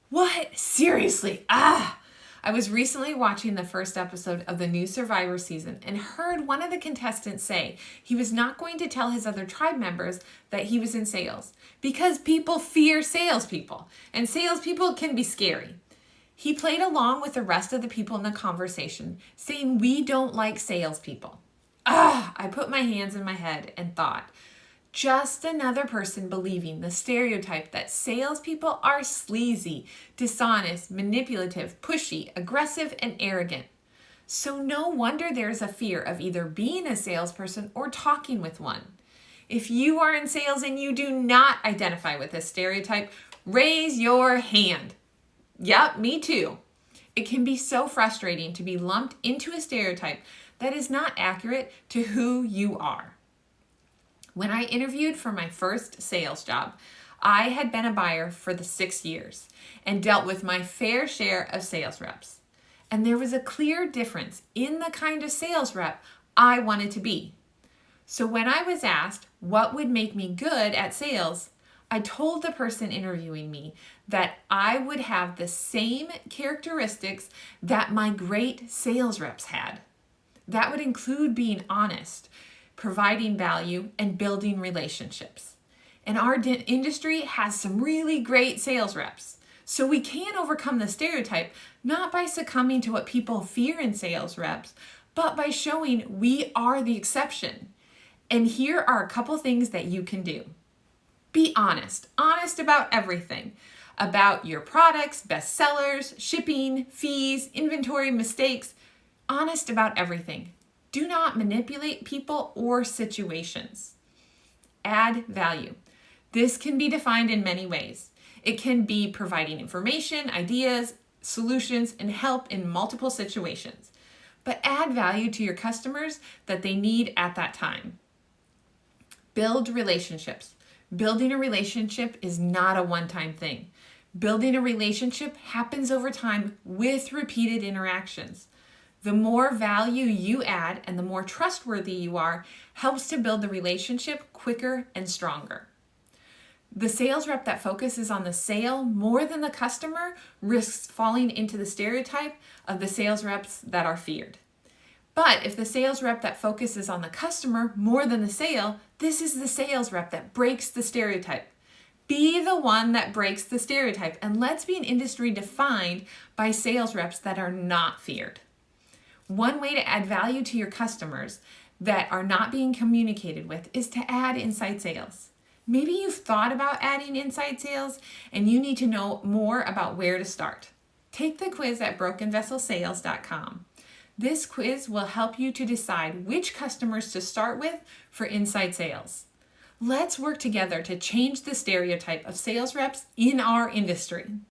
What? Seriously? I was recently watching the first episode of the new Survivor season and heard one of the contestants say he was not going to tell his other tribe members that he was in sales because people fear salespeople, and salespeople can be scary. He played along with the rest of the people in the conversation, saying we don't like salespeople. I put my hands in my head and thought, just another person believing the stereotype that salespeople are sleazy, dishonest, manipulative, pushy, aggressive, and arrogant. So no wonder there's a fear of either being a salesperson or talking with one. If you are in sales and you do not identify with this stereotype, raise your hand. Yep, me too. It can be so frustrating to be lumped into a stereotype that is not accurate to who you are. When I interviewed for my first sales job, I had been a buyer for the 6 years and dealt with my fair share of sales reps. And there was a clear difference in the kind of sales rep I wanted to be. So when I was asked what would make me good at sales, I told the person interviewing me that I would have the same characteristics that my great sales reps had. That would include being honest, providing value, and building relationships. And our industry has some really great sales reps. So we can overcome the stereotype not by succumbing to what people fear in sales reps, but by showing we are the exception. And here are a couple things that you can do. Be honest about everything, about your products, best sellers, shipping, fees, inventory, mistakes, honest about everything. Do not manipulate people or situations. Add value. This can be defined in many ways. It can be providing information, ideas, solutions, and help in multiple situations. But add value to your customers that they need at that time. Build relationships. Building a relationship is not a one-time thing. Building a relationship happens over time with repeated interactions. The more value you add and the more trustworthy you are helps to build the relationship quicker and stronger. The sales rep that focuses on the sale more than the customer risks falling into the stereotype of the sales reps that are feared. But if the sales rep that focuses on the customer more than the sale, this is the sales rep that breaks the stereotype. Be the one that breaks the stereotype, and let's be an industry defined by sales reps that are not feared. One way to add value to your customers that are not being communicated with is to add inside sales. Maybe you've thought about adding inside sales and you need to know more about where to start. Take the quiz at brokenvesselsales.com. This quiz will help you to decide which customers to start with for inside sales. Let's work together to change the stereotype of sales reps in our industry.